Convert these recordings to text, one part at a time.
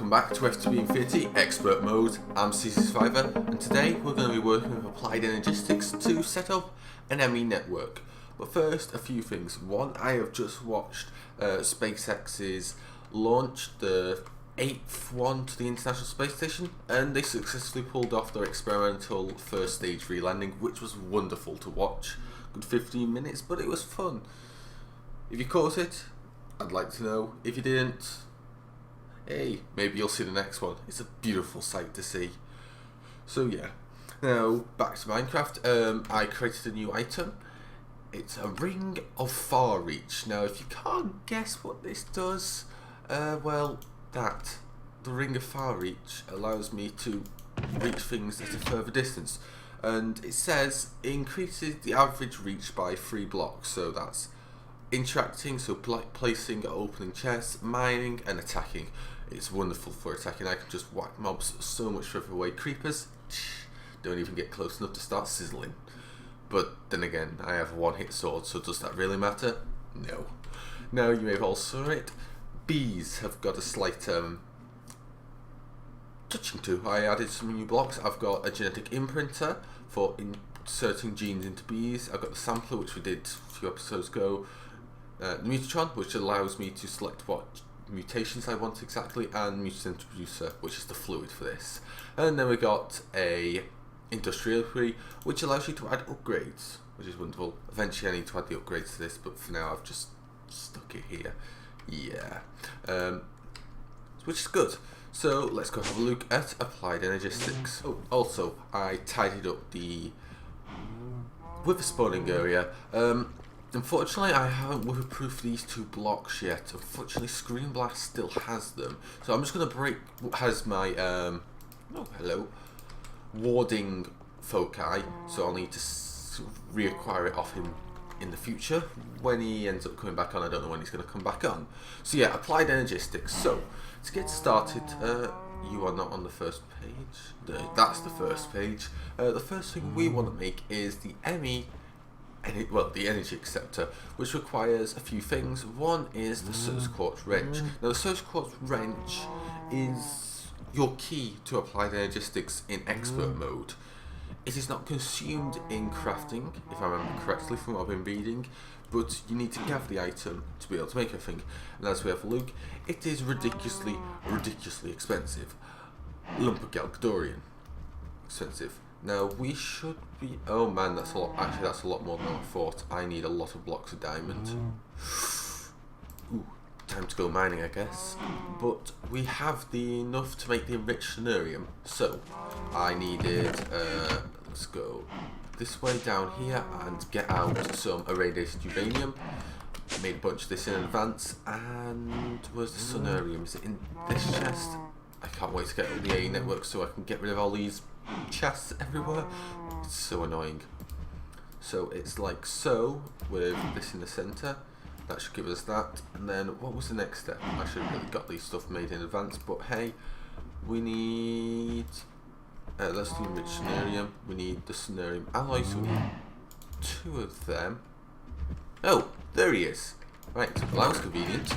Welcome back to FTB Infinity Expert Mode. I'm CZSurvivor, and today we're going to be working with Applied Energistics to set up an ME network. But first, a few things. One, I have just watched SpaceX's launch, the 8th one to the International Space Station, and they successfully pulled off their experimental first stage re-landing, which was wonderful to watch. Good 15 minutes, but it was fun. If you caught it, I'd like to know. If you didn't, hey, maybe you'll see the next one. It's a beautiful sight to see. So yeah, now back to Minecraft. I created a new item. It's a Ring of Far Reach. Now if you can't guess what this does, the Ring of Far Reach allows me to reach things at a further distance. And it says it increases the average reach by 3 blocks. So that's interacting, so placing, opening chests, mining and attacking. It's wonderful for attacking. I can just whack mobs so much further away. Creepers don't even get close enough to start sizzling. But then again, I have a one-hit sword, so does that really matter? No. Now you may have also saw it. Bees have got a slight touching to. I added some new blocks. I've got a genetic imprinter for inserting genes into bees. I've got the sampler, which we did a few episodes ago. The mutatron, which allows me to select what mutations I want exactly, and mutant introducer, which is the fluid for this. And then we got a industrial tree, which allows you to add upgrades, which is wonderful. Eventually I need to add the upgrades to this, but for now I've just stuck it here. Yeah, which is good. So let's go have a look at Applied Energistics. Oh, also I tidied up the wither spawning area. Unfortunately, I haven't witherproofed these 2 blocks yet. Unfortunately, Screen Blast still has them. So I'm just going to break what has my warding foci. So I'll need to reacquire it off him in the future. When he ends up coming back on, I don't know when he's going to come back on. So yeah, Applied Energistics. So to get started, you are not on the first page. That's the first page. The first thing we want to make is the the energy acceptor, which requires a few things. One is the Surge Quartz wrench. Now the Surge Quartz wrench is your key to Applied Energistics in expert mode. It is not consumed in crafting, if I remember correctly from what I've been reading, but you need to gather the item to be able to make everything. And as we have a look, it is ridiculously expensive. Lump of Galgadorian. Expensive. Now we should be, oh man, that's a lot. Actually, that's a lot more than I thought. I need a lot of blocks of diamond. Ooh, time to go mining, I guess. But we have enough to make the enriched Sonarium. So I needed, let's go this way down here and get out some irradiated uranium. Made a bunch of this in advance. And where's the Sonarium? Is it in this chest? I can't wait to get all the A network so I can get rid of all these chests everywhere. It's so annoying. So it's like so, with this in the center. That should give us that. And then what was the next step? I should have really got these stuff made in advance, but hey, we need let's do enriched Sonarium. We need the Sonarium alloy, so we need 2 of them. Oh, there he is. Right, well that was convenient.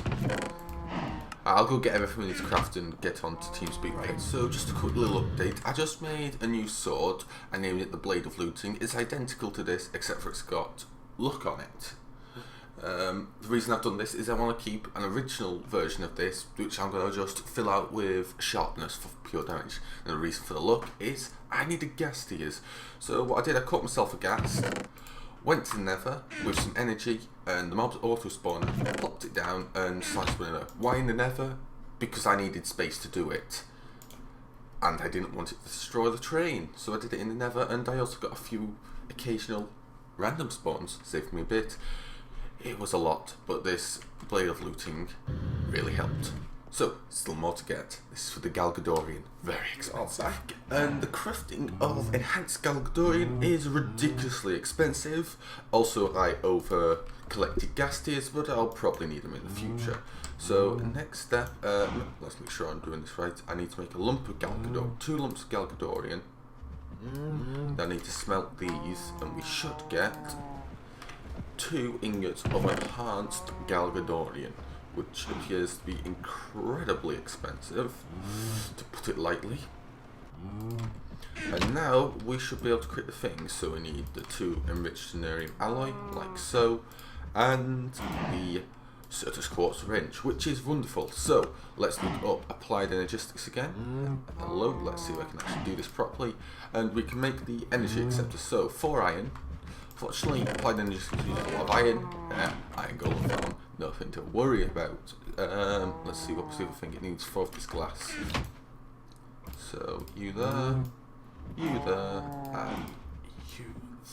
I'll go get everything we need to craft and get on to TeamSpeak. Right, so just a quick little update. I just made a new sword. I named it the Blade of Looting. It's identical to this, except for it's got luck on it. The reason I've done this is I want to keep an original version of this, which I'm going to just fill out with sharpness for pure damage. And the reason for the luck is I needed gas tiers. So what I did, I caught myself a gas, went to the Nether with some energy, and the mobs auto spawned, plopped it down and sliced one in there. Why in the Nether? Because I needed space to do it. And I didn't want it to destroy the train. So I did it in the Nether, and I also got a few occasional random spawns, saved me a bit. It was a lot, but this Blade of Looting really helped. So, still more to get. This is for the Galgadorian. Very expensive. And the crafting of Enhanced Galgadorian is ridiculously expensive. Also, I over-collected gas tiers, but I'll probably need them in the future. So, next step, let's make sure I'm doing this right. I need to make a lump of Galgadorian, 2 lumps of Galgadorian. I need to smelt these, and we should get 2 ingots of Enhanced Galgadorian. which appears to be incredibly expensive, to put it lightly. And now we should be able to create the thing. So we need the 2 enriched cerium alloy, like so, and the Certus quartz wrench, which is wonderful. So let's look up applied energistics again. Hello, let's see if I can actually do this properly. And we can make the energy acceptor. So 4 iron. Fortunately, applied energistics uses a lot of iron. Iron golem farm, nothing to worry about. Let's see what the thing it needs for this glass. So you there, and you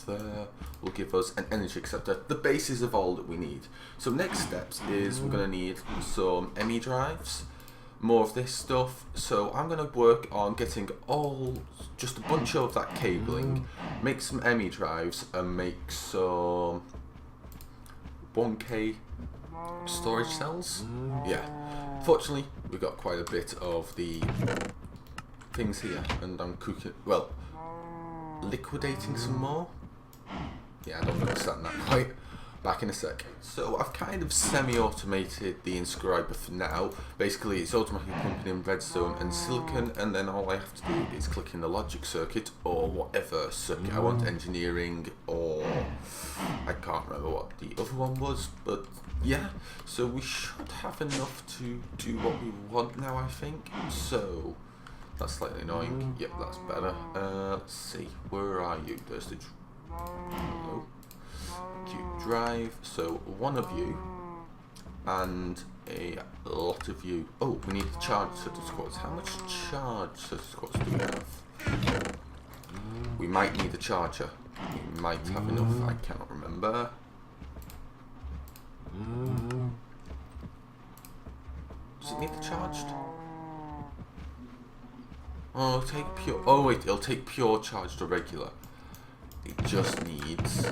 there will give us an energy acceptor, the basis of all that we need. So next steps is we're going to need some ME drives, more of this stuff. So I'm going to work on getting just a bunch of that cabling, make some ME drives, and make some 1K storage cells. Yeah, fortunately we've got quite a bit of the things here, and I'm liquidating some more. Yeah, I don't understand that quite. Back in a sec. So I've kind of semi-automated the inscriber for now. Basically, it's automatically pumping in redstone and silicon, and then all I have to do is click in the logic circuit or whatever circuit I want, engineering, or I can't remember what the other one was, but yeah. So we should have enough to do what we want now, I think. So that's slightly annoying. Yep, that's better. Let's see. Where are you? There's the hello. Cube drive. So 1 of you and a lot of you. Oh, we need to charge Certus quartz. How much charge Certus quartz do we have? We might need a charger. We might have enough. I cannot remember. Does it need the charged? Oh, it'll take pure. Oh wait, it'll take pure charged or regular. It just needs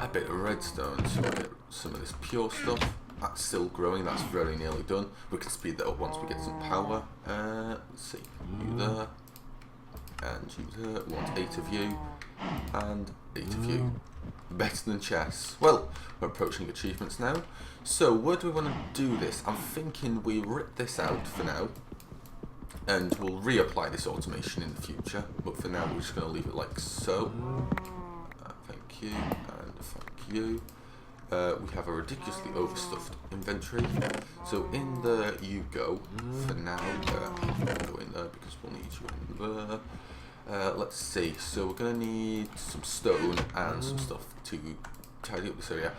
a bit of redstone, so we'll get some of this pure stuff. That's still growing. That's very nearly done. We can speed that up once we get some power. Let's see. You there, and you there. We want 8 of you, and 8 of you. Better than chess. Well, we're approaching achievements now. So where do we want to do this? I'm thinking we rip this out for now, and we'll reapply this automation in the future, but for now we're just going to leave it like so. Thank you, and thank you. We have a ridiculously overstuffed inventory, so in there you go for now. Go in there because we'll need you in there. Let's see, so we're going to need some stone and some stuff to tidy up this area.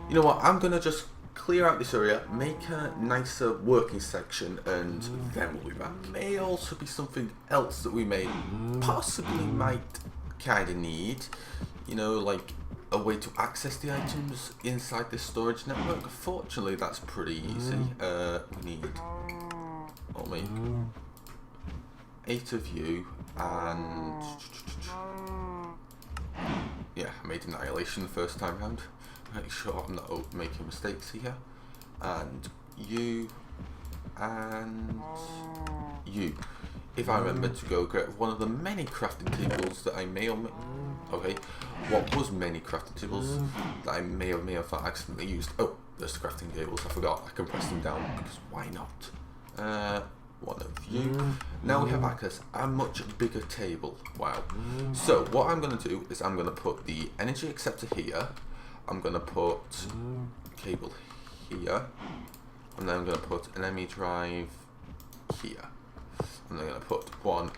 You know what, I'm going to just clear out this area, make a nicer working section, and then we'll be back. May also be something else that we may possibly might kind of need, you know, like a way to access the items inside this storage network. Fortunately, that's pretty easy. We need, I'll make 8 of you, and yeah, I made Annihilation the first time round. Make sure I'm not making mistakes here. And you, and you. If I remember to go get one of the many crafting tables that I may or may... Okay, what was many crafting tables that I may or may have accidentally used? Oh, there's the crafting tables, I forgot. I can press them down because why not? 1 of you. Now we have access a much bigger table. Wow. So what I'm going to do is I'm going to put the energy acceptor here. I'm going to put cable here, and then I'm going to put an ME drive here, and I'm going to put 1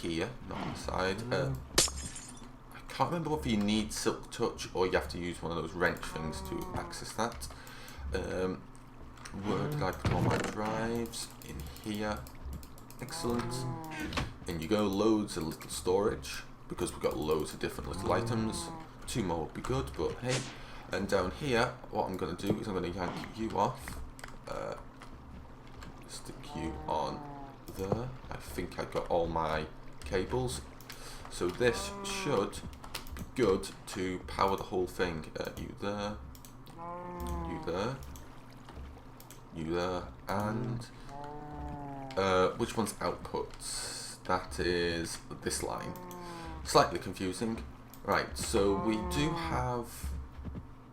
here, not on the side. I can't remember whether you need silk touch or you have to use one of those wrench things to access that. Where did I put all my drives? In here. Excellent. And you go, loads of little storage, because we've got loads of different little items. 2 more would be good, but hey. And down here, what I'm going to do is I'm going to yank you off. Stick you on there. I think I got all my cables. So this should be good to power the whole thing. You there. You there. You there. And which one's outputs? That is this line. Slightly confusing. Right, so we do have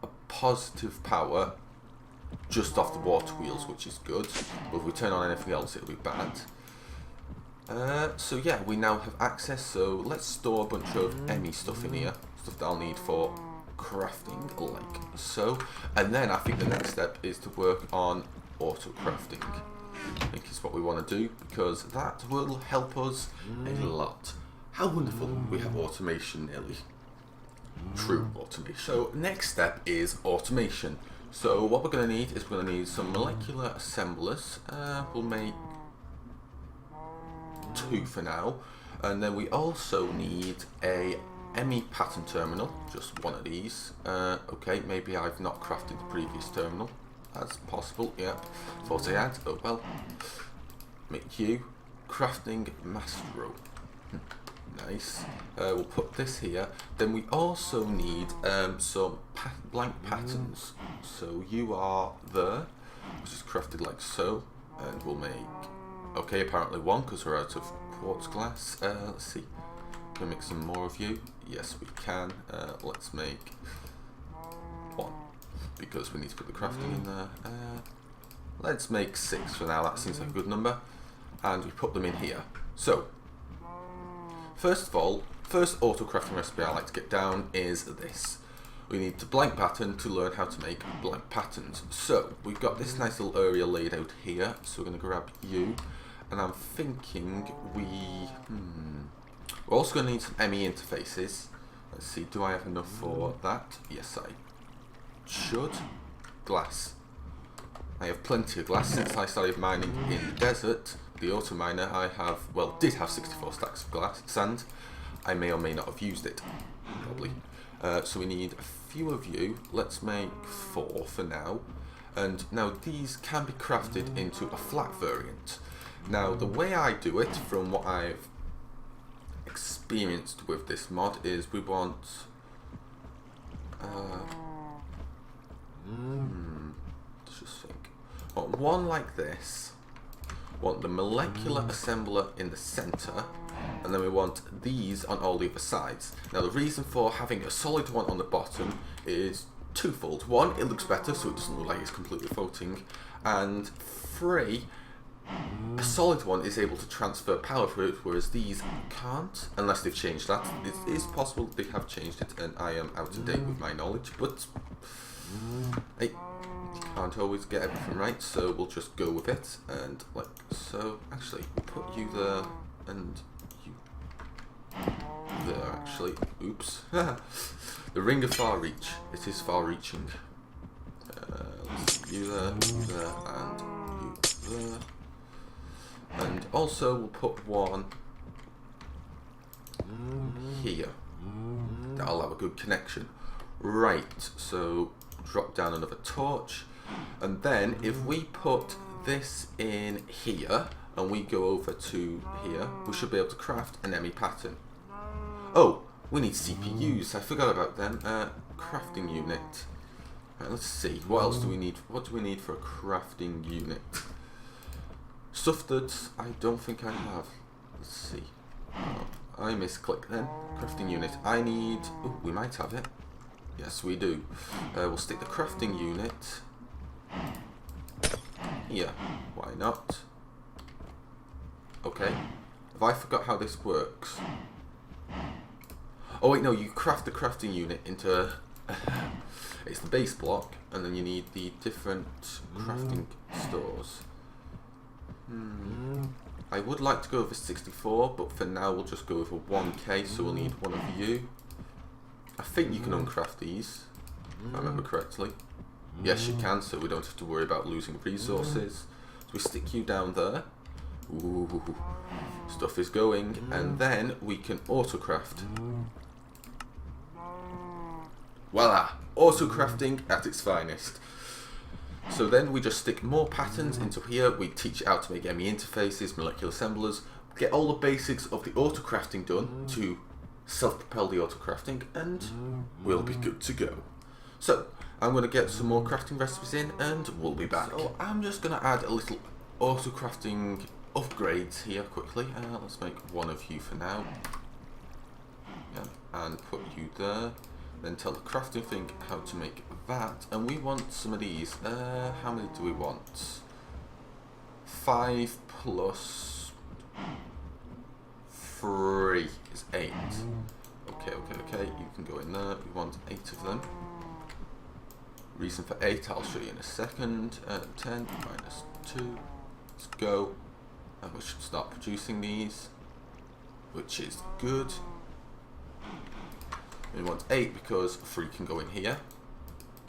a positive power just off the water wheels, which is good. But if we turn on anything else, it'll be bad. So yeah, we now have access, so let's store a bunch of Emmy stuff in here. Stuff that I'll need for crafting, like so. And then I think the next step is to work on auto crafting. I think is what we want to do, because that will help us a lot. How wonderful we have automation nearly. True automation. So next step is automation. So what we're going to need is we're going to need some molecular assemblers. We'll make 2 for now. And then we also need a Emmy pattern terminal, just one of these. Okay, maybe I've not crafted the previous terminal. That's possible, yeah. Thought I had, oh well. Make you crafting master. Nice. We'll put this here. Then we also need some blank patterns. So you are there, which is crafted like so. And we'll make, okay, apparently 1 because we're out of quartz glass. Let's see. Can we make some more of you? Yes, we can. Let's make 1 because we need to put the crafting in there. Let's make 6 for now. That seems like a good number. And we put them in here. So, first of all, first auto crafting recipe I like to get down is this. We need to blank pattern to learn how to make blank patterns. So, we've got this nice little area laid out here. So we're going to grab you. And I'm thinking we're also going to need some ME interfaces. Let's see, do I have enough for that? Yes, I should. Glass. I have plenty of glass since I started mining in the desert. The auto miner I have, well, did have 64 stacks of glass, sand. I may or may not have used it, probably. So we need a few of you. Let's make 4 for now. And now these can be crafted into a flat variant. Now the way I do it, from what I've experienced with this mod, is we want let's just think. Want one like this, want the molecular assembler in the center, and then we want these on all the other sides. Now the reason for having a solid one on the bottom is twofold. 1, it looks better so it doesn't look like it's completely floating, and 3, a solid one is able to transfer power through it, whereas these can't, unless they've changed that. It is possible they have changed it, and I am out of date with my knowledge, but hey, you can't always get everything right, so we'll just go with it, and like so. Actually, we'll put you there, and you there, actually. Oops. The ring of far reach. It is far reaching. You there, and you there. And also we'll put one here. That'll have a good connection. Right, so drop down another torch. And then if we put this in here and we go over to here, we should be able to craft an Emmy pattern. Oh, we need CPUs. I forgot about them. Crafting unit. Right, let's see. What else do we need? What do we need for a crafting unit? Stuff that I don't think I have. Let's see. Oh, I misclicked then. Crafting unit. I need... Oh, we might have it. Yes, we do. We'll stick the crafting unit here. Why not? Okay. Have I forgot how this works? Oh wait, no, you craft the crafting unit into... it's the base block, and then you need the different crafting stores. I would like to go over 64, but for now we'll just go over 1k, so we'll need one of you. I think you can uncraft these, if I remember correctly. Yes, you can, so we don't have to worry about losing resources. So we stick you down there. Ooh, stuff is going, and then we can autocraft. Voila! Auto-crafting at its finest. So then we just stick more patterns into here. We teach you how to make ME interfaces, molecular assemblers, get all the basics of the auto-crafting done to self-propel the auto-crafting, and we'll be good to go. So I'm going to get some more crafting recipes in, and we'll be back. So I'm just going to add a little auto-crafting upgrades here quickly. Let's make one of you for now. Yeah, and put you there. Then tell the crafting thing how to make that, and we want some of these. How many do we want? 5 plus 3 is 8. Okay, you can go in there. We want 8 of them. Reason for 8, I'll show you in a second. 10 minus 2. Let's go. And we should start producing these, which is good. We want 8 because 3 can go in here,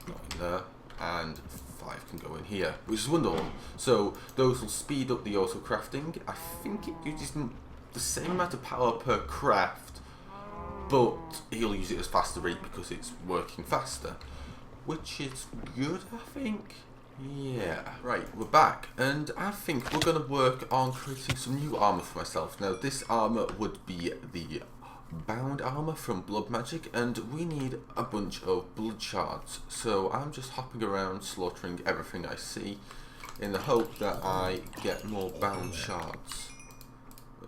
not in there, and 5 can go in here, which is wonderful. So those will speed up the auto crafting. I think it uses the same amount of power per craft, but he'll use it as faster rate because it's working faster, which is good, I think. Yeah, right, we're back, and I think we're going to work on creating some new armour for myself. Now, this armour would be the bound armour from Blood Magic, and we need a bunch of blood shards. So I'm just hopping around slaughtering everything I see in the hope that I get more bound shards.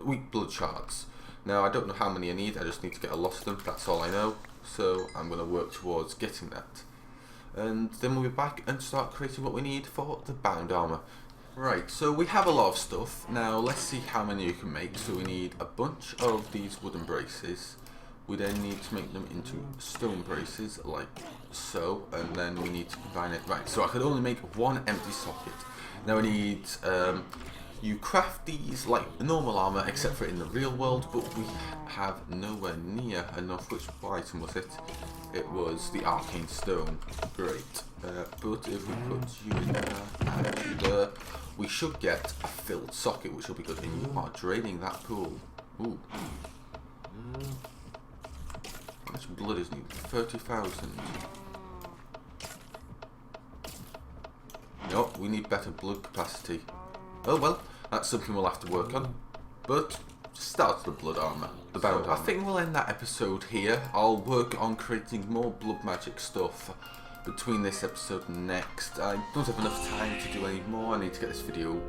Weak blood shards. Now, I don't know how many I need, I just need to get a lot of them, that's all I know. So I'm going to work towards getting that. And then we'll be back and start creating what we need for the bound armour. Right, so we have a lot of stuff. Now let's see how many you can make. So we need a bunch of these wooden braces. We then need to make them into stone braces, like so. And then we need to combine it. Right, so I could only make one empty socket. Now I need, you craft these like normal armour, except for in the real world, but we have nowhere near enough. Which item was it? It was the arcane stone. Great. But if we put you in there and there, we should get a filled socket, which will be good. And you are draining that pool. Ooh. How much blood is needed? 30,000. No, we need better blood capacity. Oh well, that's something we'll have to work on. But start the blood armour, the bound armour. I think we'll end that episode here. I'll work on creating more blood magic stuff between this episode and next. I don't have enough time to do any more. I need to get this video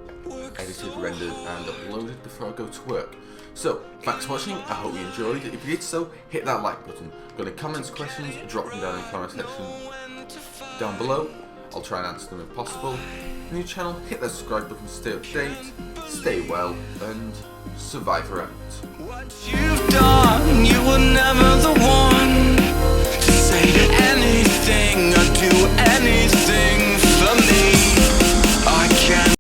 edited, rendered and uploaded before I go to work. So, thanks for watching, I hope you enjoyed. If you did so, hit that like button. Got any comments, questions, drop them down in the comment section down below. I'll try and answer them if possible. New channel, hit that subscribe button to stay up to date. Stay well, and Survivor out. What you've done, you were never the one to say anything or do anything.